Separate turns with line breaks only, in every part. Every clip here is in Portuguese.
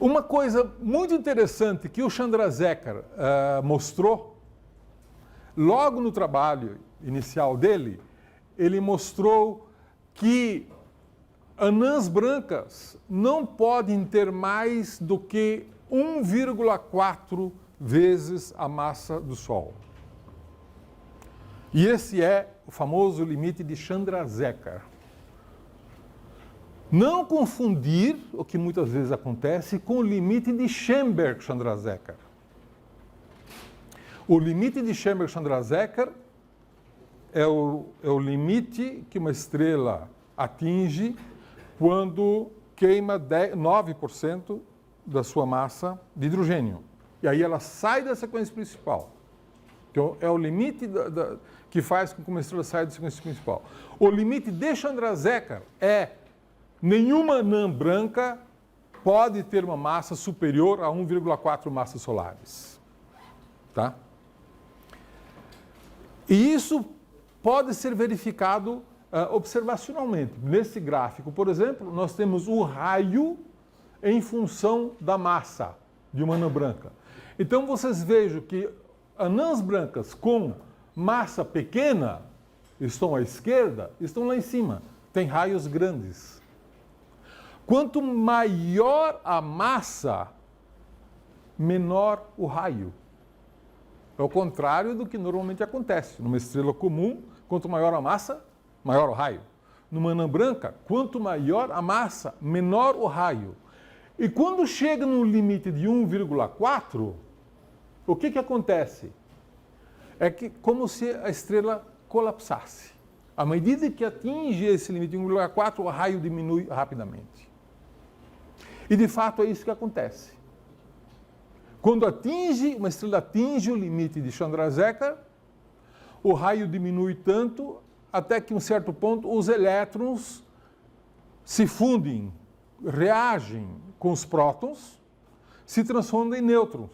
Uma coisa muito interessante que o Chandrasekhar mostrou, logo no trabalho inicial dele, ele mostrou que anãs brancas não podem ter mais do que 1,4 vezes a massa do Sol. E esse é o famoso limite de Chandrasekhar. Não confundir, o que muitas vezes acontece, com o limite de Schoenberg-Chandrasekhar. O limite de Schoenberg-Chandrasekhar é o limite que uma estrela atinge quando queima 9% da sua massa de hidrogênio. E aí ela sai da sequência principal. Então, é o limite que faz com que uma estrela saia da sequência principal. O limite de Chandrasekhar é nenhuma anã branca pode ter uma massa superior a 1,4 massas solares. Tá? E isso pode ser verificado observacionalmente. Nesse gráfico, por exemplo, nós temos o raio em função da massa de uma anã branca. Então, vocês vejam que anãs brancas com massa pequena estão à esquerda, estão lá em cima. Tem raios grandes. Quanto maior a massa, menor o raio. É o contrário do que normalmente acontece. Numa estrela comum, quanto maior a massa, maior o raio. Numa anã branca, quanto maior a massa, menor o raio. E quando chega no limite de 1,4, o que acontece? É que como se a estrela colapsasse. À medida que atinge esse limite de 1,4, o raio diminui rapidamente. E de fato é isso que acontece. Quando uma estrela atinge o limite de Chandrasekhar, o raio diminui tanto até que, em um certo ponto, os elétrons se fundem, reagem com os prótons, se transformam em nêutrons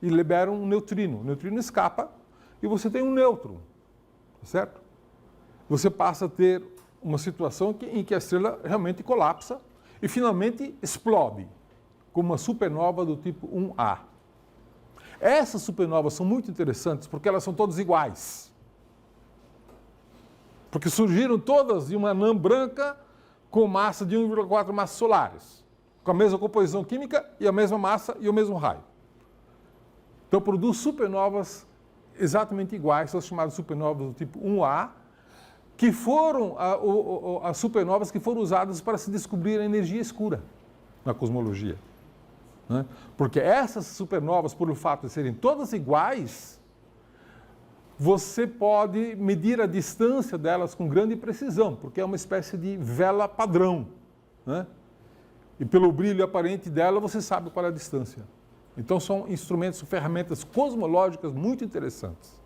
e liberam um neutrino. O neutrino escapa e você tem um nêutron, certo? Você passa a ter uma situação em que a estrela realmente colapsa e finalmente explode, como uma supernova do tipo 1A. Essas supernovas são muito interessantes porque elas são todas iguais. Porque surgiram todas de uma anã branca com massa de 1,4 massas solares, com a mesma composição química e a mesma massa e o mesmo raio. Então produz supernovas exatamente iguais, são chamadas supernovas do tipo 1A, que foram as supernovas que foram usadas para se descobrir a energia escura na cosmologia. Né? Porque essas supernovas, por o fato de serem todas iguais, você pode medir a distância delas com grande precisão, porque é uma espécie de vela padrão. Né? E pelo brilho aparente dela, você sabe qual é a distância. Então são instrumentos, ferramentas cosmológicas muito interessantes.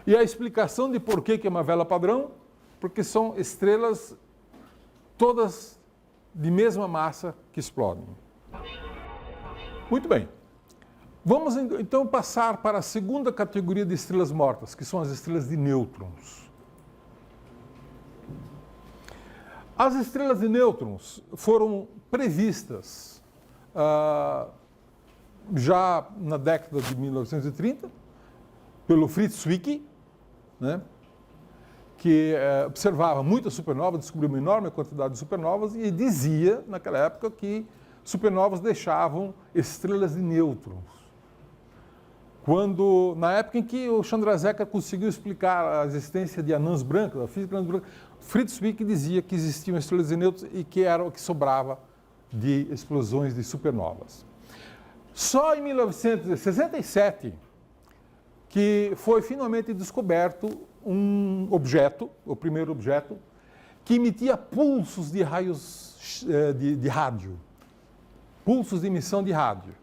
E a explicação de por que é uma vela padrão, porque são estrelas todas de mesma massa que explodem. Muito bem. Vamos então passar para a segunda categoria de estrelas mortas, que são as estrelas de nêutrons. As estrelas de nêutrons foram previstas já na década de 1930 pelo Fritz Zwicky, né, que observava muitas supernovas, descobriu uma enorme quantidade de supernovas e dizia, naquela época, que supernovas deixavam estrelas de nêutrons. Na época em que o Chandrasekhar conseguiu explicar a existência de anãs brancas, a física de anãs brancas, Fritz Zwicky dizia que existiam estrelas de nêutrons e que era o que sobrava de explosões de supernovas. Só em 1967 que foi finalmente descoberto um objeto, o primeiro objeto, que emitia pulsos de raios de rádio, pulsos de emissão de rádio.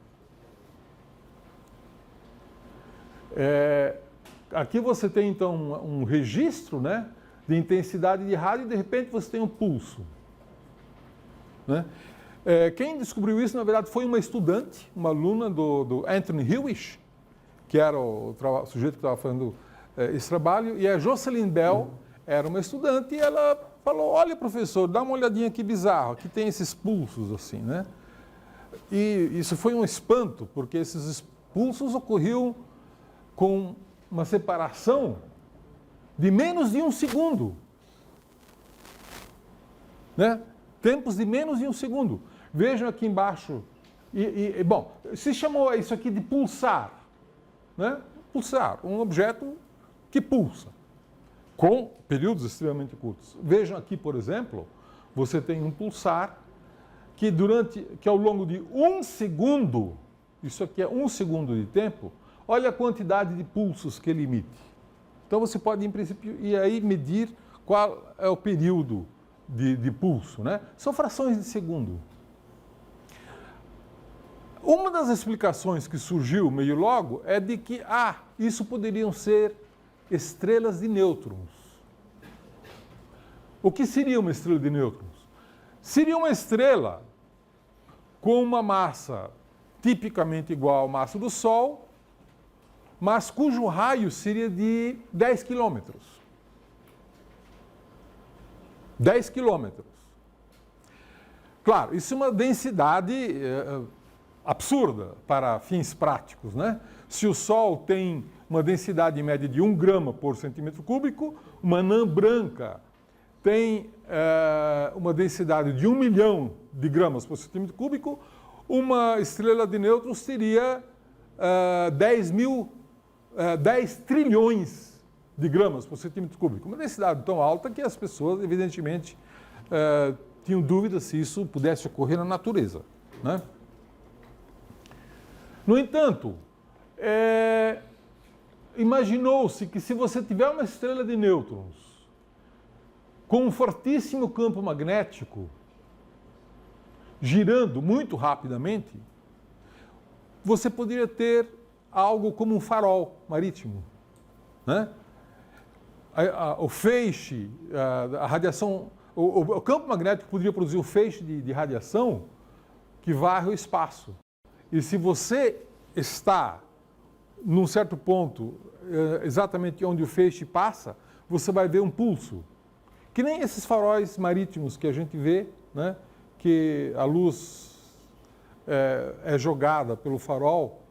Aqui você tem, então, um registro, né, de intensidade de rádio e, de repente, você tem um pulso. Né? Quem descobriu isso, na verdade, foi uma estudante, uma aluna do Anthony Hewish, que era o sujeito que estava fazendo esse trabalho, e a Jocelyn Bell era uma estudante, e ela falou, olha, professor, dá uma olhadinha que bizarro, aqui tem esses pulsos, assim, né? E isso foi um espanto, porque esses pulsos ocorriam com uma separação de menos de 1 segundo. Né? Tempos de menos de 1 segundo. Vejam aqui embaixo. Bom, se chamou isso aqui de pulsar. Né? Pulsar, um objeto que pulsa, com períodos extremamente curtos. Vejam aqui, por exemplo, você tem um pulsar que ao longo de 1 segundo, isso aqui é 1 segundo de tempo, olha a quantidade de pulsos que ele emite. Então você pode, em princípio, ir aí medir qual é o período de pulso, né? São frações de segundo. Uma das explicações que surgiu meio logo é de que, isso poderiam ser estrelas de nêutrons. O que seria uma estrela de nêutrons? Seria uma estrela com uma massa tipicamente igual à massa do Sol, mas cujo raio seria de 10 quilômetros. 10 quilômetros. Claro, isso é uma densidade absurda para fins práticos, né? Se o Sol tem uma densidade média de 1 grama por centímetro cúbico, uma anã branca tem uma densidade de 1 milhão de gramas por centímetro cúbico, uma estrela de nêutrons teria 10 trilhões de gramas por centímetro cúbico. Uma densidade tão alta que as pessoas, evidentemente, tinham dúvidas se isso pudesse ocorrer na natureza, né? No entanto, imaginou-se que se você tiver uma estrela de nêutrons com um fortíssimo campo magnético, girando muito rapidamente, você poderia ter algo como um farol marítimo, né? O feixe, a radiação, o campo magnético poderia produzir um feixe de radiação que varre o espaço. E se você está num certo ponto, exatamente onde o feixe passa, você vai ver um pulso. Que nem esses faróis marítimos que a gente vê, né? Que a luz é jogada pelo farol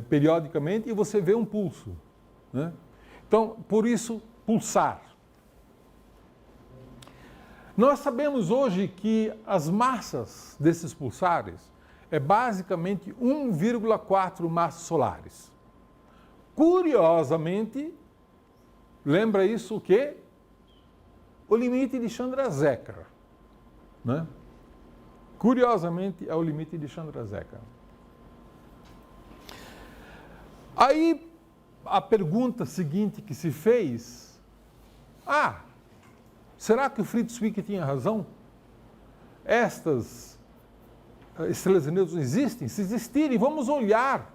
periodicamente e você vê um pulso, né? Então, por isso, pulsar. Nós sabemos hoje que as massas desses pulsares é basicamente 1,4 massas solares. Curiosamente, lembra isso o quê? O limite de Chandrasekhar, né? Curiosamente, é o limite de Chandrasekhar. Aí, a pergunta seguinte que se fez, será que o Fritz Zwicky tinha razão? Estas estrelas de nêutrons existem? Se existirem, vamos olhar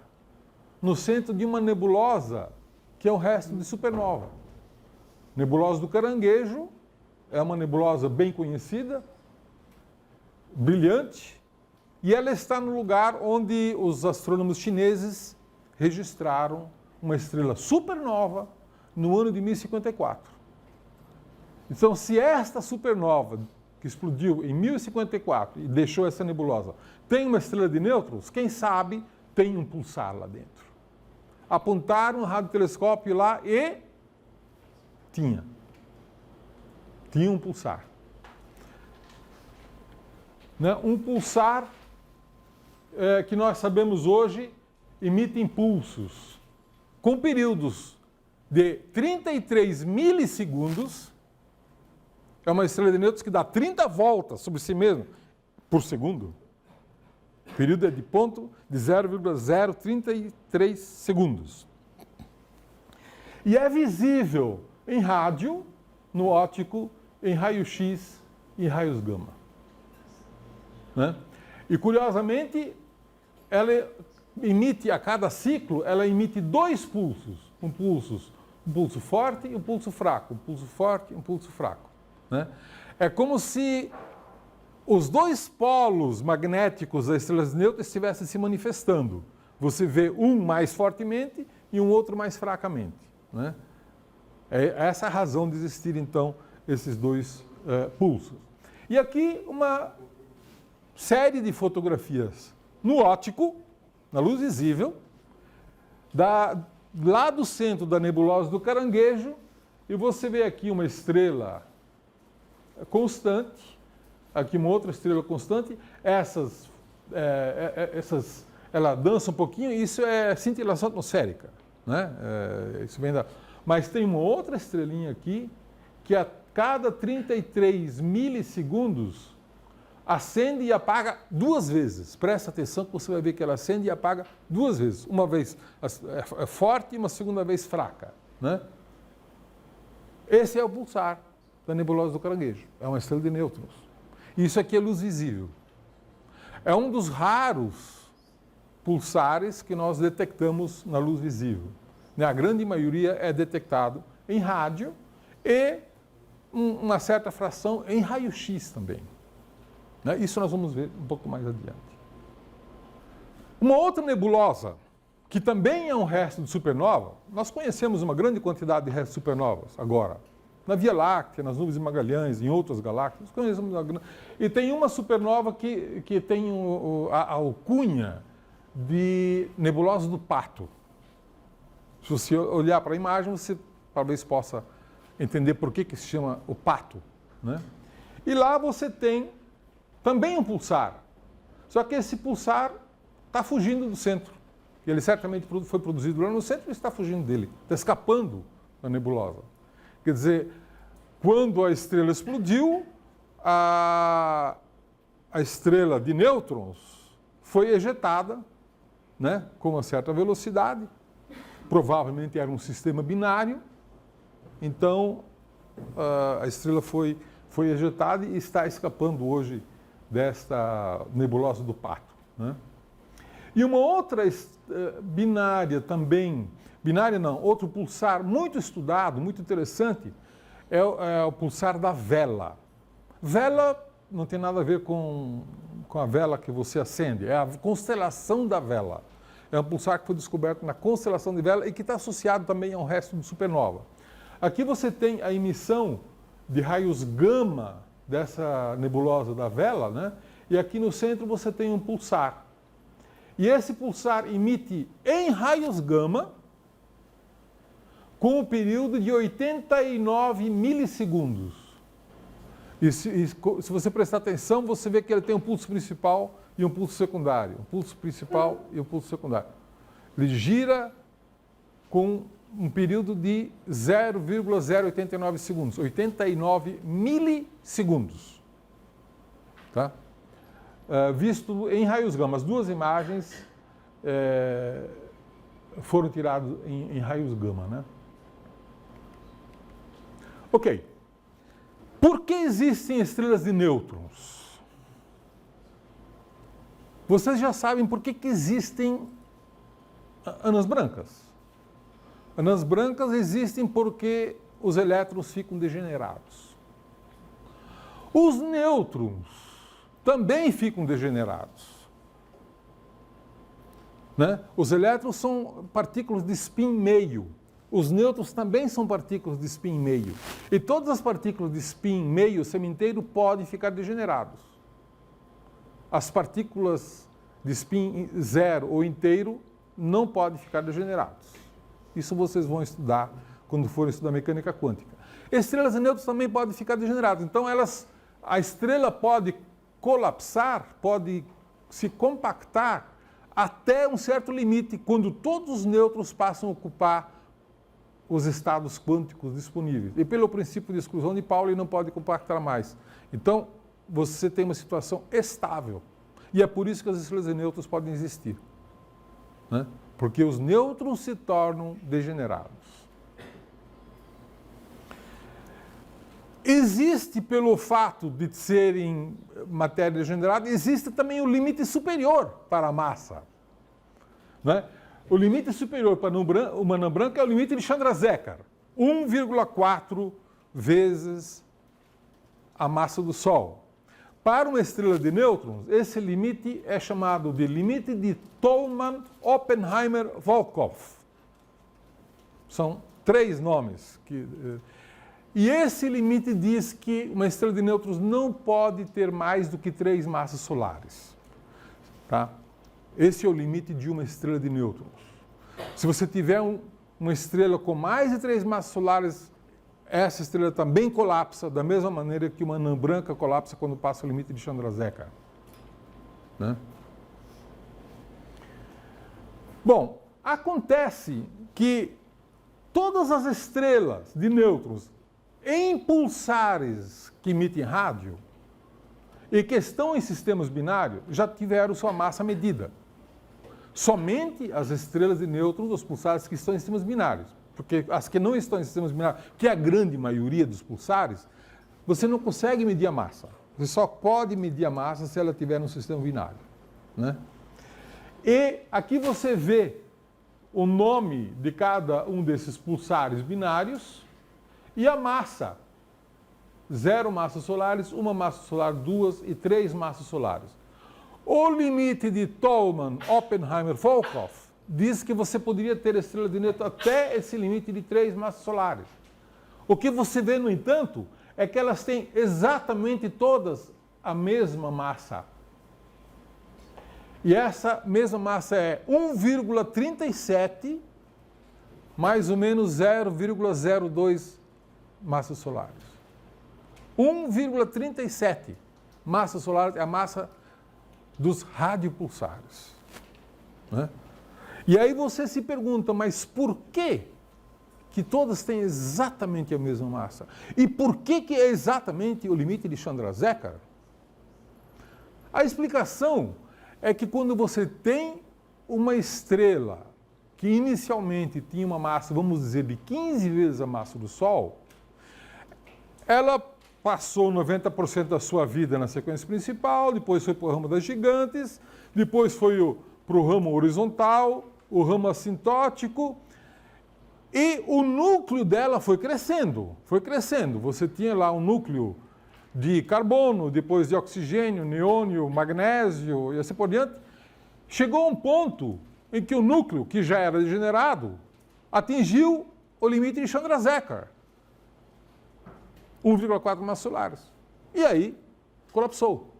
no centro de uma nebulosa, que é o resto de supernova. Nebulosa do Caranguejo é uma nebulosa bem conhecida, brilhante, e ela está no lugar onde os astrônomos chineses registraram uma estrela supernova no ano de 1054. Então, se esta supernova, que explodiu em 1054 e deixou essa nebulosa, tem uma estrela de nêutrons, quem sabe tem um pulsar lá dentro. Apontaram um radiotelescópio lá e tinha um pulsar. Né? Um pulsar que nós sabemos hoje emite impulsos com períodos de 33 milissegundos. É uma estrela de nêutrons que dá 30 voltas sobre si mesmo por segundo. O período é de ponto de 0,033 segundos. E é visível em rádio, no óptico, em raio-x e raios gama. Né? E, curiosamente, ela emite, a cada ciclo, ela emite 2 pulsos. Um pulso forte e um pulso fraco. Um pulso forte e um pulso fraco. Né? É como se os 2 polos magnéticos das estrelas de nêutrons estivessem se manifestando. Você vê um mais fortemente e um outro mais fracamente. Né? É essa a razão de existir, então, esses 2 pulsos. E aqui uma série de fotografias no óptico, na luz visível, lá do centro da nebulosa do Caranguejo, e você vê aqui uma estrela constante, aqui uma outra estrela constante, ela dança um pouquinho, isso é cintilação atmosférica, né? Isso vem mas tem uma outra estrelinha aqui, que a cada 33 milissegundos acende e apaga 2 vezes. Presta atenção que você vai ver que ela acende e apaga 2 vezes. Uma vez forte e uma segunda vez fraca, né? Esse é o pulsar da nebulosa do Caranguejo. É uma estrela de nêutrons. Isso aqui é luz visível. É um dos raros pulsares que nós detectamos na luz visível. A grande maioria é detectado em rádio e uma certa fração em raio-x também. Isso nós vamos ver um pouco mais adiante. Uma outra nebulosa, que também é um resto de supernova, nós conhecemos uma grande quantidade de restos de supernovas agora. Na Via Láctea, nas nuvens de Magalhães, em outras galáxias, conhecemos uma... E tem uma supernova que tem a alcunha de nebulosa do Pato. Se você olhar para a imagem, você talvez possa entender por que se chama o Pato, né? E lá você tem também um pulsar. Só que esse pulsar está fugindo do centro. Ele certamente foi produzido lá no centro e está fugindo dele, está escapando da nebulosa. Quer dizer, quando a estrela explodiu, a estrela de nêutrons foi ejetada, né, com uma certa velocidade. Provavelmente era um sistema binário. Então, a estrela foi ejetada e está escapando hoje desta nebulosa do Pato, né? E uma outra binária também, binária não, outro pulsar muito estudado, muito interessante, é o pulsar da Vela. Vela não tem nada a ver com a vela que você acende, é a constelação da Vela. É um pulsar que foi descoberto na constelação de Vela e que está associado também ao resto de supernova. Aqui você tem a emissão de raios gama dessa nebulosa da Vela, né? E aqui no centro você tem um pulsar. E esse pulsar emite em raios gama com um período de 89 milissegundos. E se você prestar atenção, você vê que ele tem um pulso principal e um pulso secundário. Um pulso principal e um pulso secundário. Ele gira com um período de 0,089 segundos, 89 milissegundos. Tá? Visto em raios gama. As duas imagens foram tiradas em raios gama, né? Ok. Por que existem estrelas de nêutrons? Vocês já sabem por que existem anãs brancas. Anãs brancas existem porque os elétrons ficam degenerados. Os nêutrons também ficam degenerados, né? Os elétrons são partículas de spin meio. Os nêutrons também são partículas de spin meio. E todas as partículas de spin meio semi-inteiro podem ficar degenerados. As partículas de spin zero ou inteiro não podem ficar degenerados. Isso vocês vão estudar quando forem estudar mecânica quântica. Estrelas de nêutrons também podem ficar degeneradas. Então, a estrela pode colapsar, pode se compactar até um certo limite, quando todos os nêutrons passam a ocupar os estados quânticos disponíveis. E pelo princípio de exclusão de Pauli não pode compactar mais. Então, você tem uma situação estável. E é por isso que as estrelas de nêutrons podem existir, né? Porque os nêutrons se tornam degenerados. Existe, pelo fato de serem matéria degenerada, existe também o limite superior para a massa, né? O limite superior para uma anã branca é o limite de Chandrasekhar, 1,4 vezes a massa do Sol. Para uma estrela de nêutrons, esse limite é chamado de limite de Tolman-Oppenheimer-Volkoff. São 3 nomes. E esse limite diz que uma estrela de nêutrons não pode ter mais do que 3 massas solares. Tá? Esse é o limite de uma estrela de nêutrons. Se você tiver uma estrela com mais de 3 massas solares, essa estrela também colapsa da mesma maneira que uma anã branca colapsa quando passa o limite de Chandrasekhar. Né? Bom, acontece que todas as estrelas de nêutrons em pulsares que emitem rádio e que estão em sistemas binários já tiveram sua massa medida. Somente as estrelas de nêutrons, os pulsares que estão em sistemas binários, porque as que não estão em sistemas binários, que é a grande maioria dos pulsares, você não consegue medir a massa. Você só pode medir a massa se ela estiver num sistema binário. Né? E aqui você vê o nome de cada um desses pulsares binários e a massa. 0 massas solares, 1 massa solar, 2 e 3 massas solares. O limite de Tolman, Oppenheimer, Volkoff diz que você poderia ter estrela de nêutrons até esse limite de 3 massas solares. O que você vê, no entanto, é que elas têm exatamente todas a mesma massa. E essa mesma massa é 1,37 mais ou menos 0,02 massas solares. 1,37 massas solares é a massa dos radiopulsares. Né? E aí você se pergunta, mas por que todas têm exatamente a mesma massa? E por que é exatamente o limite de Chandrasekhar? A explicação é que quando você tem uma estrela que inicialmente tinha uma massa, vamos dizer, de 15 vezes a massa do Sol, ela passou 90% da sua vida na sequência principal, depois foi para o ramo das gigantes, depois foi para o ramo horizontal, o ramo assintótico, e o núcleo dela foi crescendo, foi crescendo. Você tinha lá um núcleo de carbono, depois de oxigênio, neônio, magnésio e assim por diante. Chegou a um ponto em que o núcleo, que já era degenerado, atingiu o limite de Chandrasekhar, 1,4 massas solares. E aí, colapsou,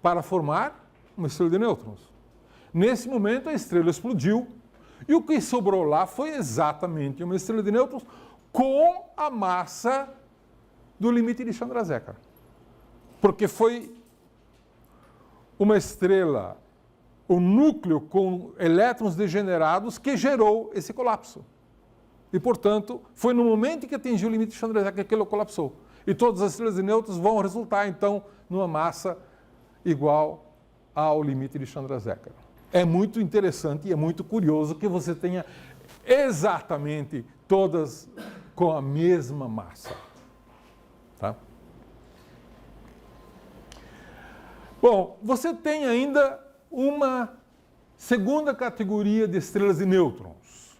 para formar uma estrela de nêutrons. Nesse momento, a estrela explodiu, e o que sobrou lá foi exatamente uma estrela de nêutrons com a massa do limite de Chandrasekhar. Porque foi uma estrela, o núcleo com elétrons degenerados que gerou esse colapso. E, portanto, foi no momento em que atingiu o limite de Chandrasekhar que ele colapsou. E todas as estrelas de nêutrons vão resultar, então, numa massa igual ao limite de Chandrasekhar. É muito interessante e é muito curioso que você tenha exatamente todas com a mesma massa. Tá? Bom, você tem ainda uma segunda categoria de estrelas de nêutrons,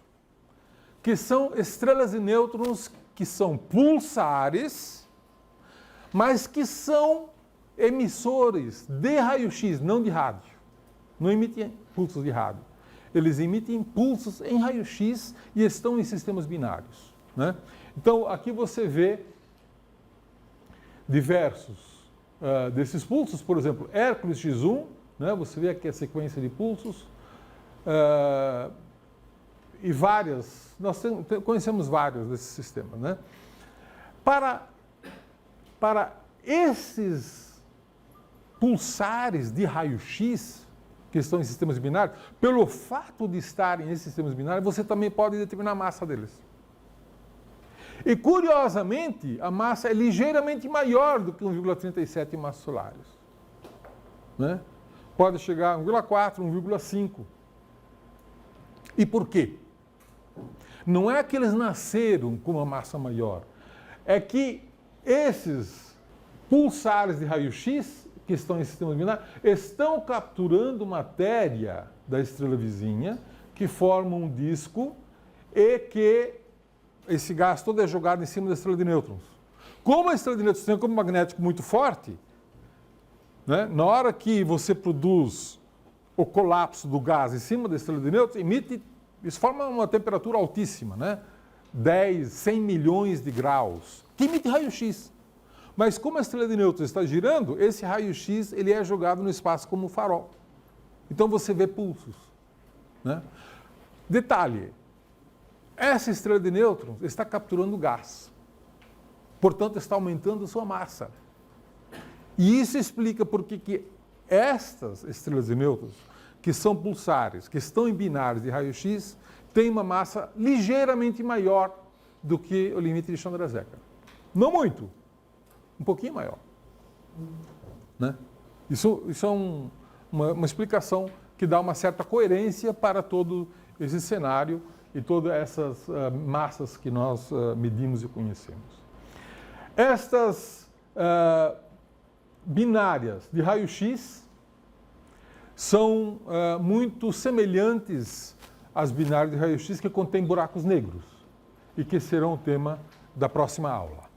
que são estrelas de nêutrons que são pulsares, mas que são emissores de raio-x, não de rádio. Não emitem pulsos de rádio. Eles emitem pulsos em raio-x e estão em sistemas binários. Né? Então, aqui você vê diversos desses pulsos, por exemplo, Hércules X1, né? Você vê aqui a sequência de pulsos, e várias, nós conhecemos vários desses sistemas. Né? Para esses pulsares de raio-x, que estão em sistemas binários, pelo fato de estarem em sistemas binários, você também pode determinar a massa deles. E, curiosamente, a massa é ligeiramente maior do que 1,37 massas solares. Né? Pode chegar a 1,4, 1,5. E por quê? Não é que eles nasceram com uma massa maior, é que esses pulsares de raio-x que estão em sistemas binários estão capturando matéria da estrela vizinha, que forma um disco e que esse gás todo é jogado em cima da estrela de nêutrons. Como a estrela de nêutrons tem um campo magnético muito forte, né, na hora que você produz o colapso do gás em cima da estrela de nêutrons, isso forma uma temperatura altíssima, né, 10, 100 milhões de graus, que emite raio-x. Mas como a estrela de nêutrons está girando, esse raio-x ele é jogado no espaço como um farol. Então você vê pulsos, né? Detalhe, essa estrela de nêutrons está capturando gás, portanto está aumentando sua massa. E isso explica por que estas estrelas de nêutrons, que são pulsares, que estão em binários de raio-x, têm uma massa ligeiramente maior do que o limite de Chandrasekhar. Não muito, um pouquinho maior. Né? Isso é uma explicação que dá uma certa coerência para todo esse cenário e todas essas massas que nós medimos e conhecemos. Estas binárias de raio-x são muito semelhantes às binárias de raio-x que contêm buracos negros e que serão o tema da próxima aula.